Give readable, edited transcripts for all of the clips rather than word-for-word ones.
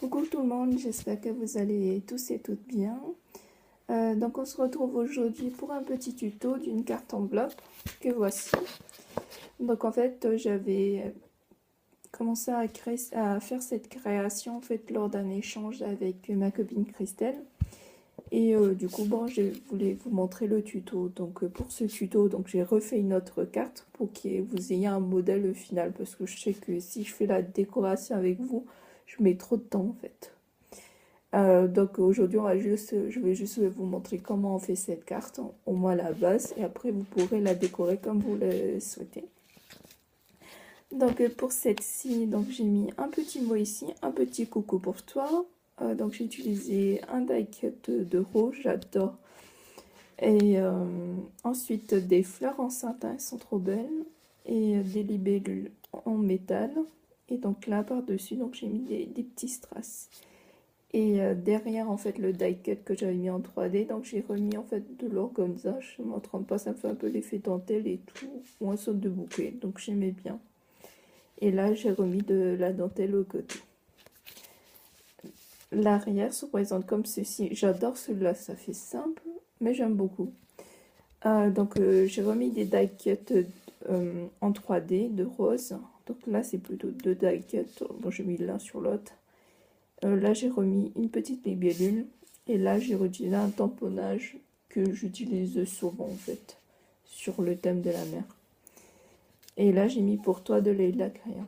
Coucou tout le monde, j'espère que vous allez tous et toutes bien. Donc on se retrouve aujourd'hui pour un petit tuto d'une carte enveloppe que voici. Donc en fait j'avais commencé à faire cette création en fait lors d'un échange avec ma copine Christelle. Et du coup bon, je voulais vous montrer le tuto. Donc pour ce tuto, donc j'ai refait une autre carte pour que vous ayez un modèle final, parce que je sais que si je fais la décoration avec vous, je mets trop de temps en fait. Donc aujourd'hui je vais juste vous montrer comment on fait cette carte, au moins la base, et après vous pourrez la décorer comme vous le souhaitez. Donc pour cette-ci, donc j'ai mis un petit mot ici, un petit coucou pour toi. Donc j'ai utilisé un die cut de rose, j'adore. Et ensuite des fleurs en satin, elles sont trop belles, et des libellules en métal. Et donc là par dessus, donc j'ai mis des petits strass. Et derrière en fait le die cut que j'avais mis en 3D, donc j'ai remis en fait de l'organza. Je ne montre pas, ça me fait un peu l'effet dentelle et tout, ou un saut de bouquet, donc j'aimais bien. Et là j'ai remis de la dentelle au côté. L'arrière se présente comme ceci. J'adore celui-là, ça fait simple, mais j'aime beaucoup. Donc j'ai remis des die cut en 3D de rose. Donc là c'est plutôt deux die cut. Bon, j'ai mis l'un sur l'autre. Là j'ai remis une petite libellule, et là j'ai retiré un tamponnage que j'utilise souvent en fait sur le thème de la mer. Et là j'ai mis pour toi de Leila Crayon.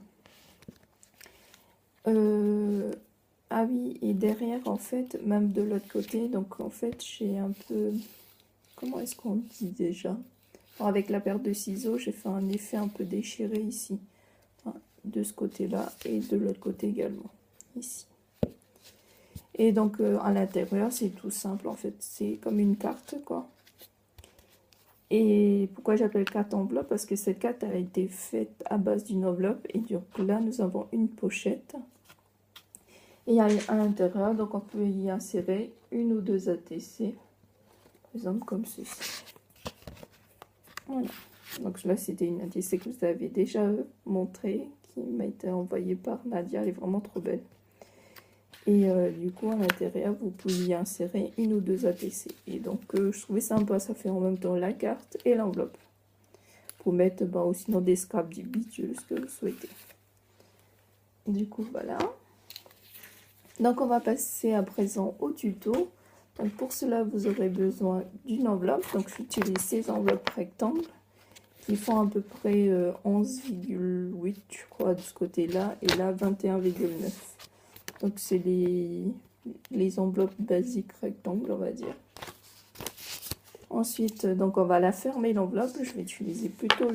Ah oui, et derrière en fait, même de l'autre côté, donc en fait j'ai un peu, comment est-ce qu'on dit déjà, alors, avec la paire de ciseaux j'ai fait un effet un peu déchiré ici, enfin, de ce côté là et de l'autre côté également ici. Et donc à l'intérieur c'est tout simple en fait, c'est comme une carte quoi. Et pourquoi j'appelle carte enveloppe? Parce que cette carte elle a été faite à base d'une enveloppe, et donc là nous avons une pochette. Et à l'intérieur, donc on peut y insérer une ou deux ATC, par exemple comme ceci. Voilà. Donc là c'était une ATC que vous avez déjà montré, qui m'a été envoyée par Nadia, elle est vraiment trop belle. Et du coup à l'intérieur vous pouvez y insérer une ou deux ATC. Et donc je trouvais sympa, ça fait en même temps la carte et l'enveloppe. Pour mettre ou sinon des scraps du bitume, ce que vous souhaitez. Du coup voilà. Donc on va passer à présent au tuto. Donc pour cela vous aurez besoin d'une enveloppe. Donc j'utilise ces enveloppes rectangles qui font à peu près 11,8 je crois de ce côté là, et là 21,9. Donc c'est les enveloppes basiques rectangles on va dire. Ensuite donc on va la fermer l'enveloppe. Je vais utiliser plutôt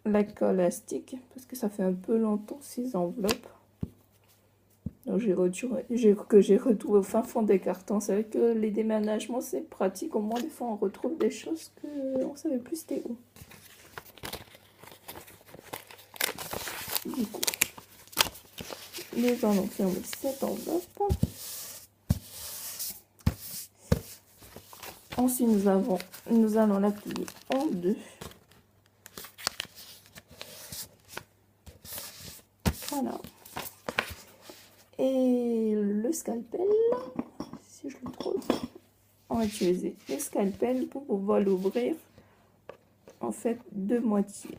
la colle à stick parce que ça fait un peu longtemps ces enveloppes. Donc j'ai retrouvé au fin fond des cartons. C'est vrai que les déménagements c'est pratique, au moins des fois on retrouve des choses que on savait plus c'était où. Du coup, nous allons fermer cette enveloppe. Ensuite nous allons la plier en deux. Voilà. Et le scalpel, si je le trouve, on va utiliser le scalpel pour pouvoir l'ouvrir en fait de moitié.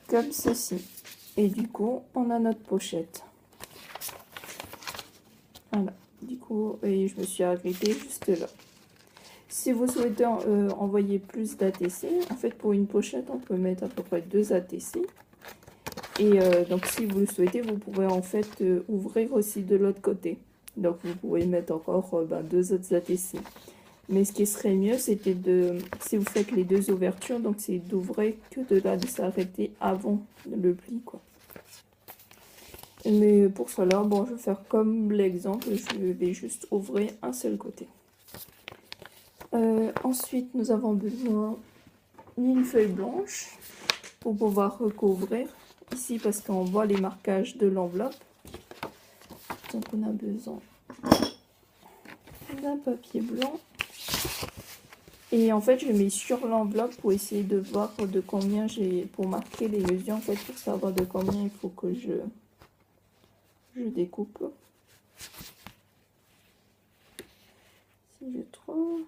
Comme ceci. Et du coup on a notre pochette. Voilà, du coup, et je me suis arrêtée juste là. Si vous souhaitez envoyer plus d'ATC, en fait pour une pochette on peut mettre à peu près 2 ATC. Et donc si vous le souhaitez, vous pouvez en fait ouvrir aussi de l'autre côté. Donc vous pouvez mettre encore 2 autres ATC. Mais ce qui serait mieux, c'était de, si vous faites les deux ouvertures, donc c'est d'ouvrir que de là, de s'arrêter avant le pli quoi. Mais pour cela, bon, je vais faire comme l'exemple, je vais juste ouvrir un seul côté. Ensuite, nous avons besoin d'une feuille blanche pour pouvoir recouvrir ici, parce qu'on voit les marquages de l'enveloppe. Donc, on a besoin d'une d'un papier blanc. Et en fait, je mets sur l'enveloppe pour essayer de voir de combien j'ai, pour marquer les mesures, en fait, pour savoir de combien il faut que je découpe. Si je trouve...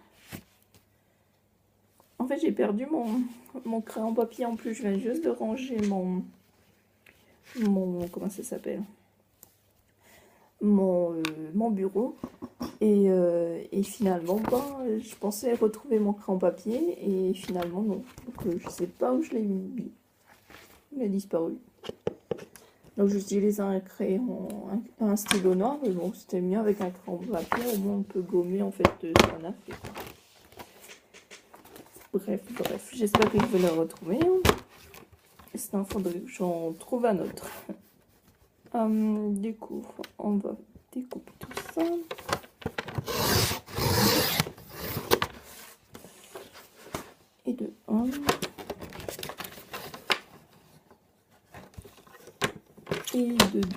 En fait, j'ai perdu mon crayon papier en plus. Je viens juste de ranger mon comment ça s'appelle? Mon bureau. Et finalement, ben, je pensais retrouver mon crayon papier. Et finalement, non. Donc, je sais pas où je l'ai mis. Il a disparu. Donc, j'utilise un crayon, un stylo noir. Mais bon, c'était mieux avec un crayon papier. Au moins, on peut gommer en fait ce qu'on a fait, quoi. Bref, j'espère que je vais le retrouver. Sinon, il faudrait que j'en trouve un autre. Du coup, on va découper tout ça. Et de 1. Et de 2.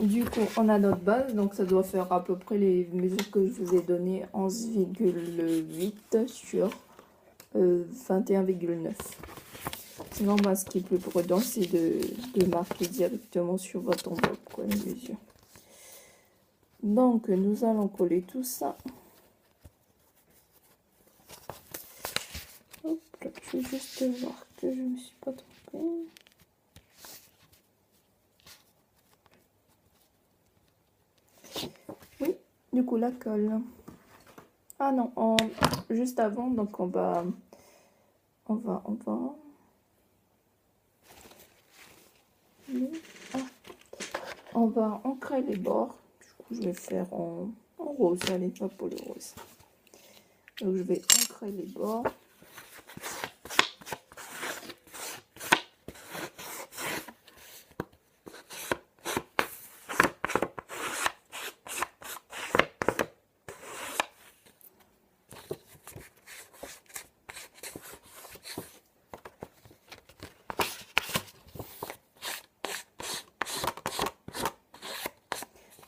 Du coup, on a notre base, donc ça doit faire à peu près les mesures que je vous ai données, 11,8 sur 21,9. Sinon, bah, ce qui est plus prudent, c'est de marquer directement sur votre enveloppe, quoi, les mesures. Donc, nous allons coller tout ça. Hop là, je vais juste voir que je ne me suis pas trompée. Oui, du coup, la colle. Ah non, juste avant, donc on va ancrer les bords. Du coup, je vais faire en rose, allez, pas pour le rose. Donc, je vais ancrer les bords.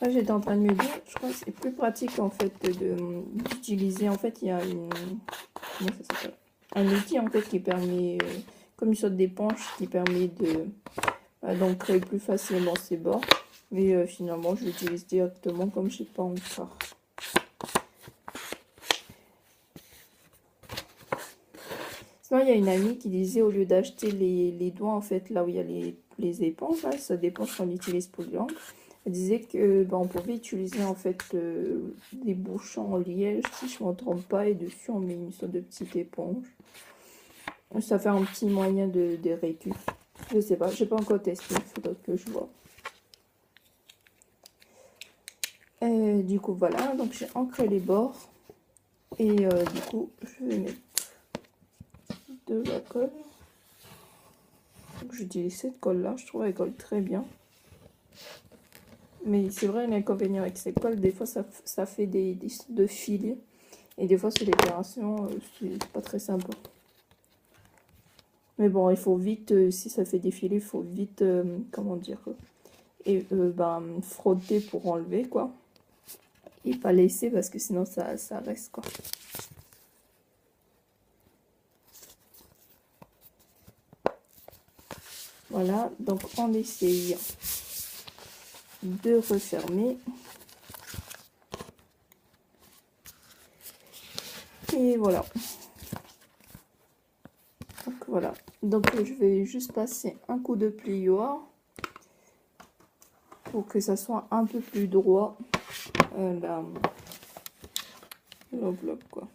Là, j'étais en train de me dire, je crois que c'est plus pratique en fait d'utiliser. En fait, il y a comment ça s'appelle, un outil en fait qui permet, comme une sorte d'éponge, qui permet d'ancrer plus facilement ces bords. Mais finalement, je l'utilise directement comme je sais pas encore. Sinon, il y a une amie qui disait, au lieu d'acheter les doigts en fait là où il y a les éponges, là, ça dépend ce qu'on utilise pour l'encre. Elle disait que on pouvait utiliser en fait des bouchons en liège, si je ne me trompe pas, et dessus on met une sorte de petite éponge. Ça fait un petit moyen de récup. Je sais pas, j'ai pas encore testé, il faudrait que je vois. Et du coup voilà, donc j'ai ancré les bords. Et du coup je vais mettre de la colle. J'utilise cette colle là, je trouve qu'elle colle très bien. Mais c'est vrai, l'inconvénient avec ces colles, des fois ça fait des fils. Et des fois sur l'opération, c'est pas très sympa. Mais bon, il faut vite, si ça fait défiler, il faut vite, comment dire, et frotter pour enlever, quoi. Et pas laisser parce que sinon ça reste, quoi. Voilà, donc on essaye de refermer. Et voilà. Donc voilà. Donc je vais juste passer un coup de plioir pour que ça soit un peu plus droit l'enveloppe, quoi.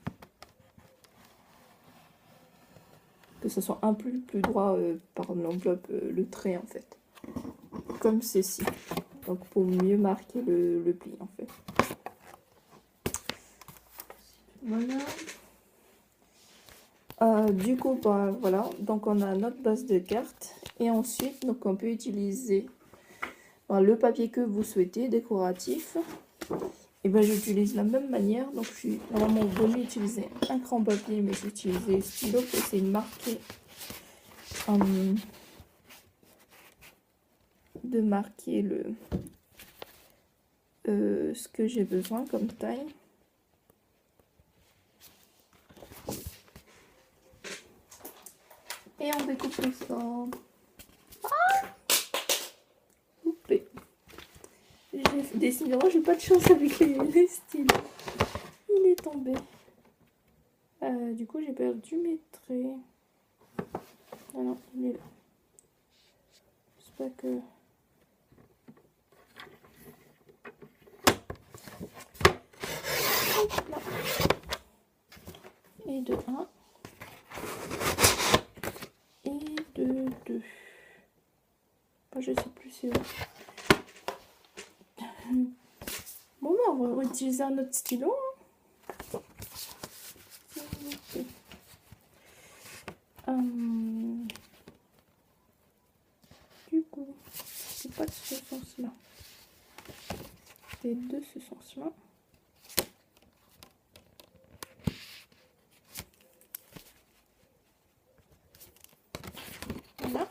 Que ça soit un peu plus droit par l'enveloppe, le trait en fait. Comme ceci. Donc pour mieux marquer le pli en fait. Voilà. Du coup, voilà. Donc on a notre base de cartes. Et ensuite, donc on peut utiliser le papier que vous souhaitez, décoratif. Et ben j'utilise la même manière. Donc je suis normalement venu utiliser un crayon papier, mais j'ai utilisé stylo pour essayer de marquer ce que j'ai besoin comme taille. Et on découpe ça. Ah, coupé. Décidément, j'ai pas de chance avec les styles. Il est tombé. Du coup, j'ai perdu mes traits. Ah non, il est là. J'espère que... Hop là. Et de 1. Et de 2. Enfin, je sais plus c'est où. Bon, bah, on va utiliser un autre stylo. Du coup, c'est pas de ce sens-là. C'est de ce sens-là. Voilà.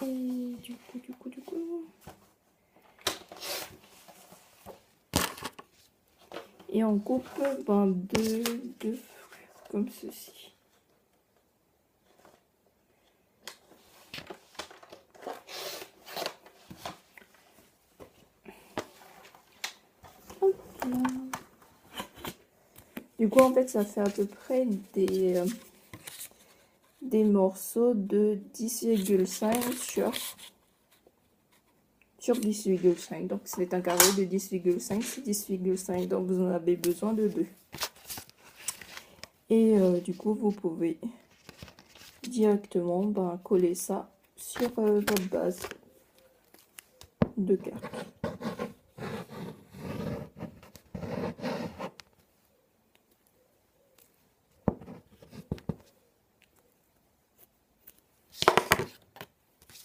Et du coup. Et on coupe deux comme ceci. Hop là. Du coup, en fait, ça fait à peu près des morceaux de 10,5 sur 10,5. Donc, c'est un carré de 10,5 sur 10,5. Donc, vous en avez besoin de 2. Et du coup, vous pouvez directement coller ça sur votre base de carte.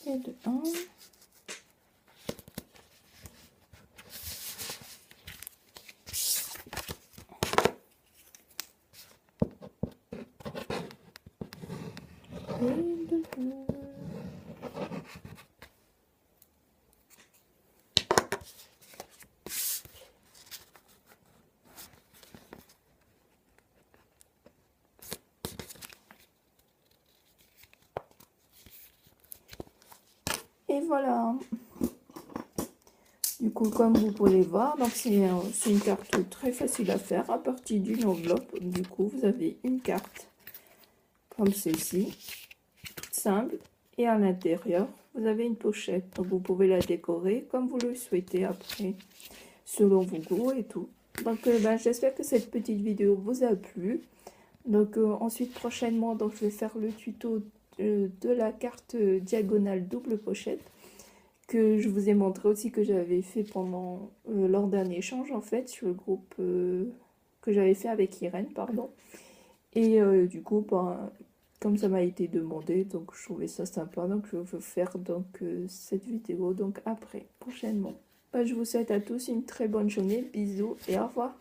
Et de 1. Et de 2. Et voilà. Du coup, comme vous pouvez voir, donc c'est une carte très facile à faire à partir d'une enveloppe. Du coup, vous avez une carte comme ceci, toute simple. Et à l'intérieur, vous avez une pochette. Donc, vous pouvez la décorer comme vous le souhaitez après, selon vos goûts et tout. Donc, j'espère que cette petite vidéo vous a plu. Donc, ensuite, prochainement, donc, je vais faire le tuto de la carte diagonale double pochette, que je vous ai montré aussi, que j'avais fait pendant lors d'un échange en fait sur le groupe que j'avais fait avec Irène, pardon. Et du coup, comme ça m'a été demandé, donc je trouvais ça sympa, donc je veux faire donc cette vidéo donc après, prochainement. Je vous souhaite à tous une très bonne journée, bisous et au revoir.